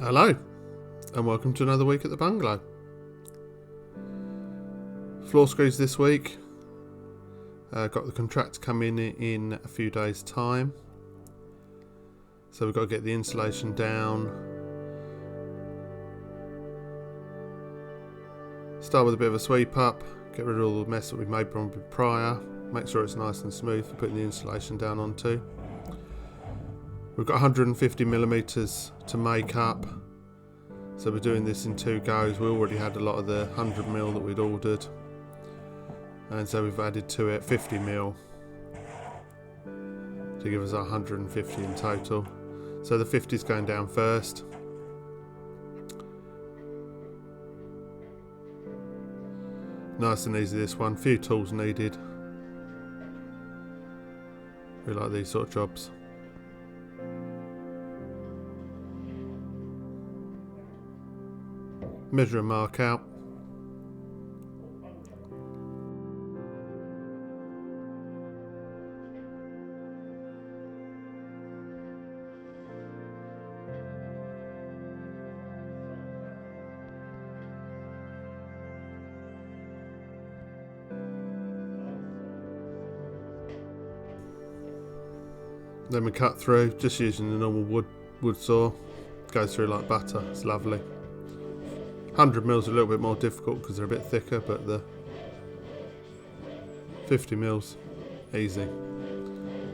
Hello, and welcome to another week at the bungalow. Floor screeds this week. Got the contractor coming in a few days' time. So we've got to get the insulation down. Start with a bit of a sweep up, get rid of all the mess that we made probably prior. Make sure it's nice and smooth for putting the insulation down onto. We've got 150mm to make up. So we're doing this in 2 goes. We already had a lot of the 100mm that we'd ordered. And so we've added to it 50mm to give us 150 in total. So the 50 is going down first. Nice and easy this one. Few tools needed. We like these sort of jobs. Measure and mark out. Then we cut through, just using the normal wood saw. Goes through like butter, it's lovely. 100mm is a little bit more difficult because they're a bit thicker, but the 50mm, easy.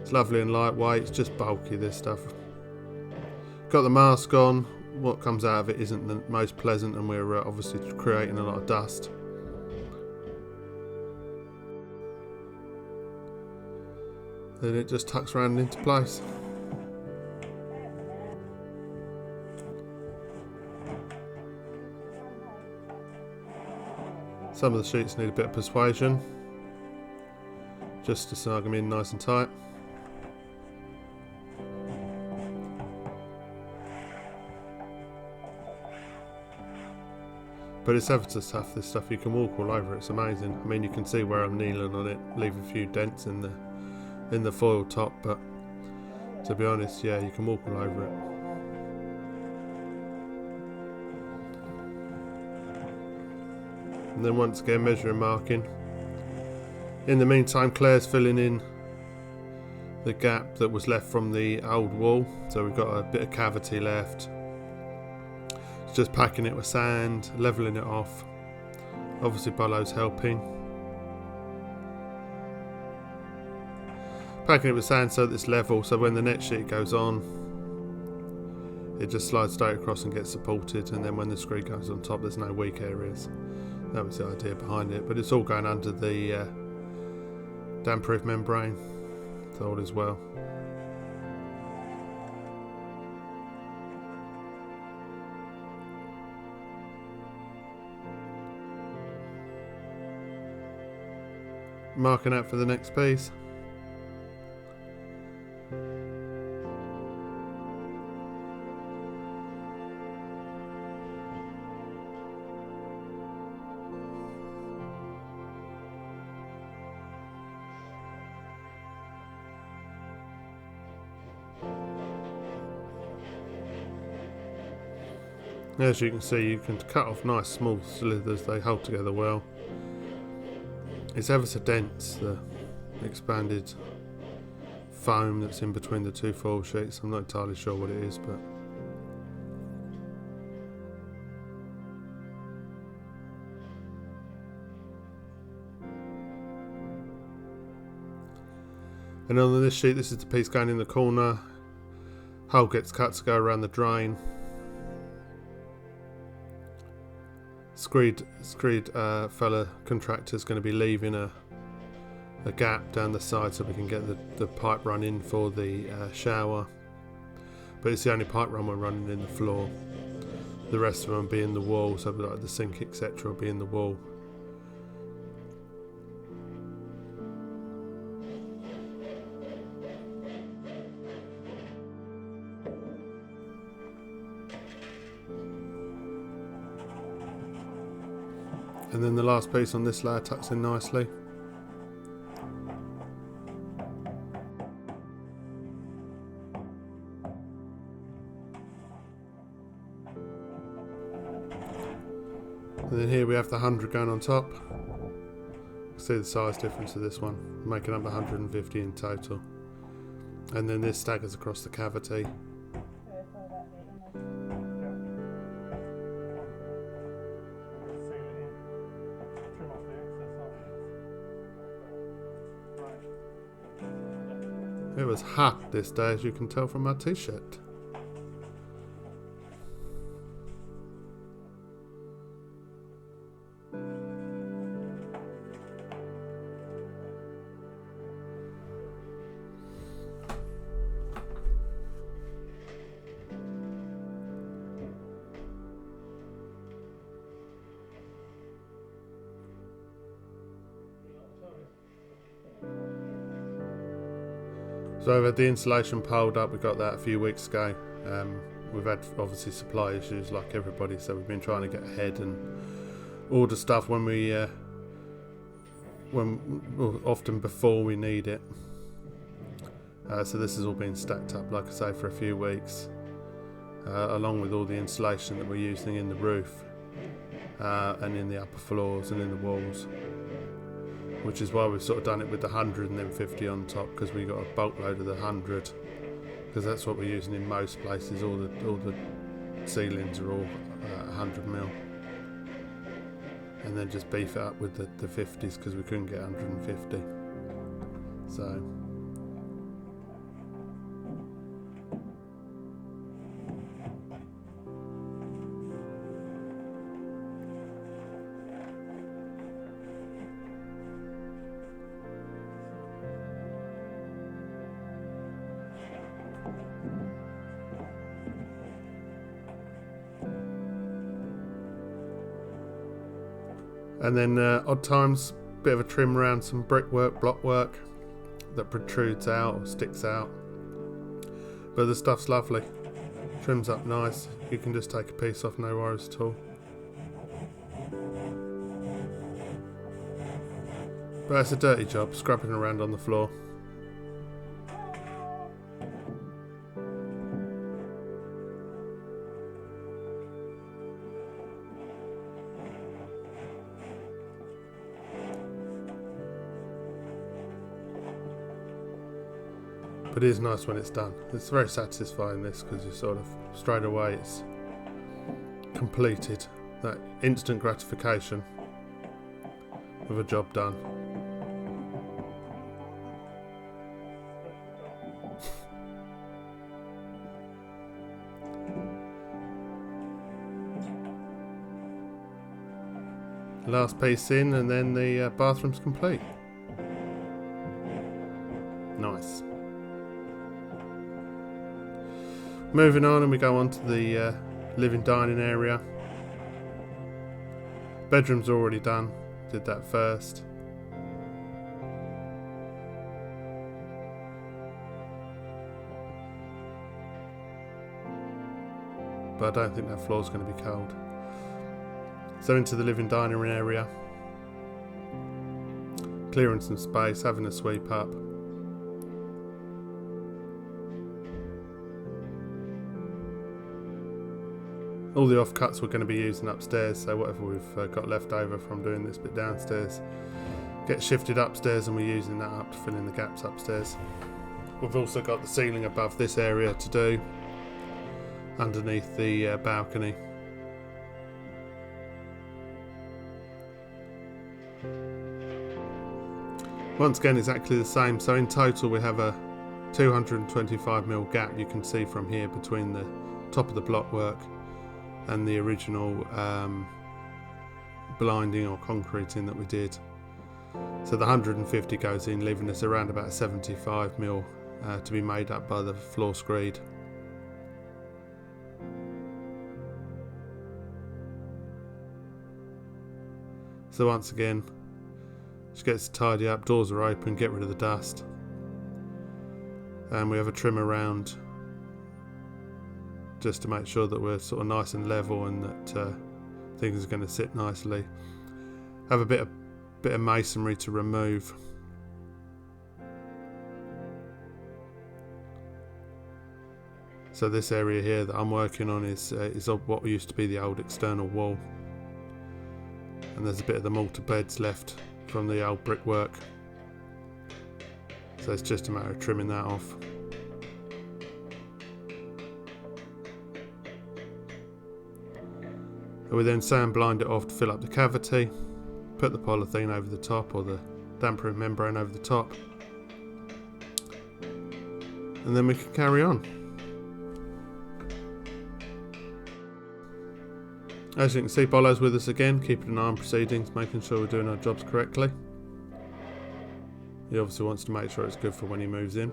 It's lovely and lightweight, it's just bulky, this stuff. Got the mask on. What comes out of it isn't the most pleasant, and we're obviously creating a lot of dust. Then it just tucks around into place. Some of the sheets need a bit of persuasion, just to snug them in nice and tight. But it's ever so tough, this stuff. You can walk all over it, it's amazing. I mean, you can see where I'm kneeling on it, leave a few dents in the foil top, but to be honest, yeah, you can walk all over it. And then once again, measuring, marking. In the meantime, Claire's filling in the gap that was left from the old wall, so we've got a bit of cavity left. It's just packing it with sand, levelling it off. Obviously Bolo's helping. Packing it with sand so that it's level, so when the net sheet goes on, it just slides straight across and gets supported, and then when the screed goes on top, there's no weak areas. That was the idea behind it, but it's all going under the damp-proof membrane, so all is well. Marking out for the next piece. As you can see, you can cut off nice small slithers, they hold together well. It's ever so dense, the expanded foam that's in between the 2 foil sheets. I'm not entirely sure what it is, but and on this sheet, this is the piece going in the corner. Hole gets cut to go around the drain. Screed fella contractor's going to be leaving a gap down the side so we can get the pipe run in for the shower. But it's the only pipe run we're running in the floor. The rest of them will be in the wall, so like the sink etc. will be in the wall. And then the last piece on this layer tucks in nicely. have the 100 going on top. See the size difference of this one, making up 150 in total. And then this staggers across the cavity. It was hot this day, as you can tell from my t-shirt. So I've had the insulation piled up. We got that a few weeks ago. We've had obviously supply issues like everybody, so we've been trying to get ahead and order stuff when often before we need it. So this has all been stacked up, like I say, for a few weeks, along with all the insulation that we're using in the roof and in the upper floors and in the walls. Which is why we've sort of done it with the 100 and then 50 on top, because we got a bulk load of the 100, because that's what we're using in most places. All the ceilings are all 100mm, and then just beef it up with the 50s because we couldn't get 150. So. And then odd times, bit of a trim around some brickwork, block work that protrudes out or sticks out. But the stuff's lovely. Trims up nice. You can just take a piece off, no worries at all. But it's a dirty job, scrubbing around on the floor. But it is nice when it's done. It's very satisfying, this, because you sort of straight away it's completed. That instant gratification of a job done. Last piece in, and then the bathroom's complete. Nice. Moving on, and we go on to the living dining area. Bedroom's already done. Did that first. But I don't think that floor's going to be cold. So into the living dining room area. Clearing some space, having a sweep up. All the offcuts we're going to be using upstairs, so whatever we've got left over from doing this bit downstairs gets shifted upstairs, and we're using that up to fill in the gaps upstairs. We've also got the ceiling above this area to do, underneath the balcony. Once again, exactly the same, so in total we have a 225mm gap, you can see from here, between the top of the block work and the original blinding or concreting that we did. So the 150 goes in, leaving us around about 75mm to be made up by the floor screed. So once again, just gets tidy up, doors are open, get rid of the dust, and we have a trim around just to make sure that we're sort of nice and level, and that things are going to sit nicely. Have a bit of masonry to remove. So this area here that I'm working on is what used to be the old external wall. and there's a bit of the mortar beds left from the old brickwork, so it's just a matter of trimming that off. We then sand blind it off to fill up the cavity, put the polythene over the top, or the damper membrane over the top, and then we can carry on. As you can see, Bolo's with us again, keeping an eye on proceedings, making sure we're doing our jobs correctly. He obviously wants to make sure it's good for when he moves in.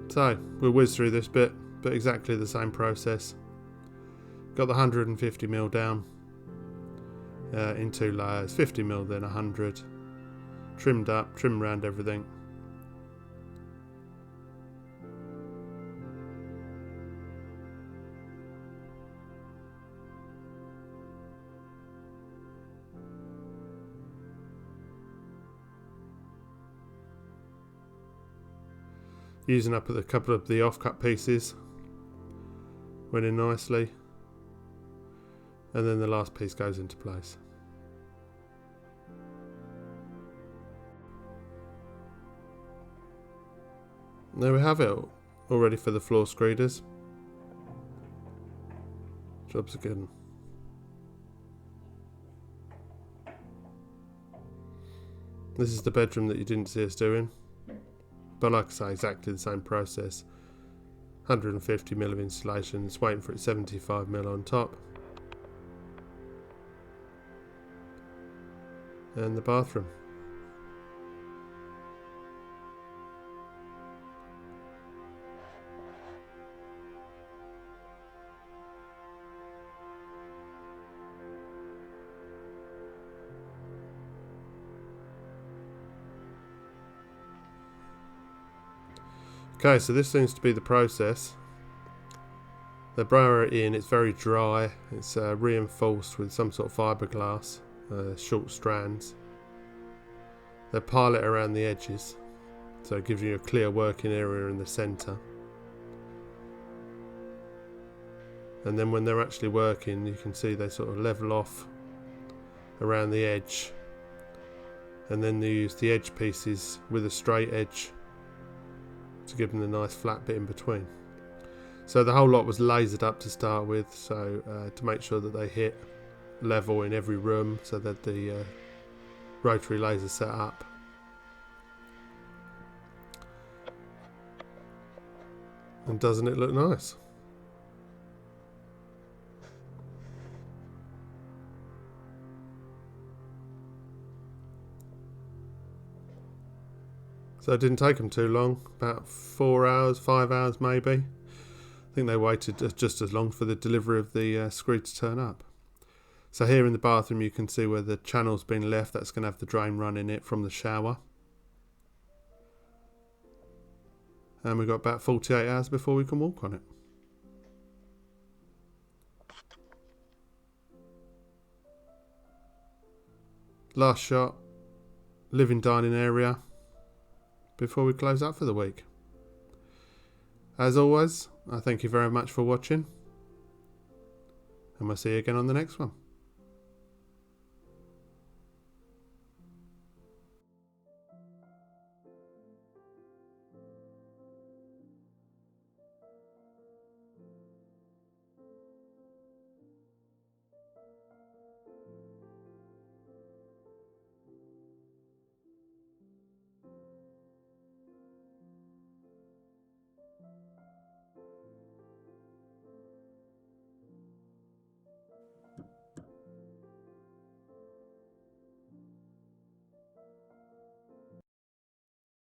So, we'll whiz through this bit, but exactly the same process. Got the 150mm down in 2 layers, 50mm then 100. Trimmed up, trimmed around everything. Using up a couple of the off-cut pieces, went in nicely, and then the last piece goes into place. There we have it, all ready for the floor screeders. Job's again. This is the bedroom that you didn't see us doing. But like I say, exactly the same process. 150mm of insulation, it's waiting for its 75mm on top. And the bathroom. Okay, so this seems to be the process. They blow it in, it's very dry, it's reinforced with some sort of fiberglass, short strands. They pile it around the edges, so it gives you a clear working area in the centre. And then when they're actually working, you can see they sort of level off around the edge, and then they use the edge pieces with a straight edge to give them the nice flat bit in between. So the whole lot was lasered up to start with, so to make sure that they hit level in every room, so that the rotary laser set up. And doesn't it look nice? So it didn't take them too long, about 4 hours, 5 hours maybe. I think they waited just as long for the delivery of the screed to turn up. So here in the bathroom you can see where the channel's been left, that's going to have the drain run in it from the shower. And we've got about 48 hours before we can walk on it. Last shot, living dining area, before we close up for the week. As always, I thank you very much for watching, and we'll see you again on the next one.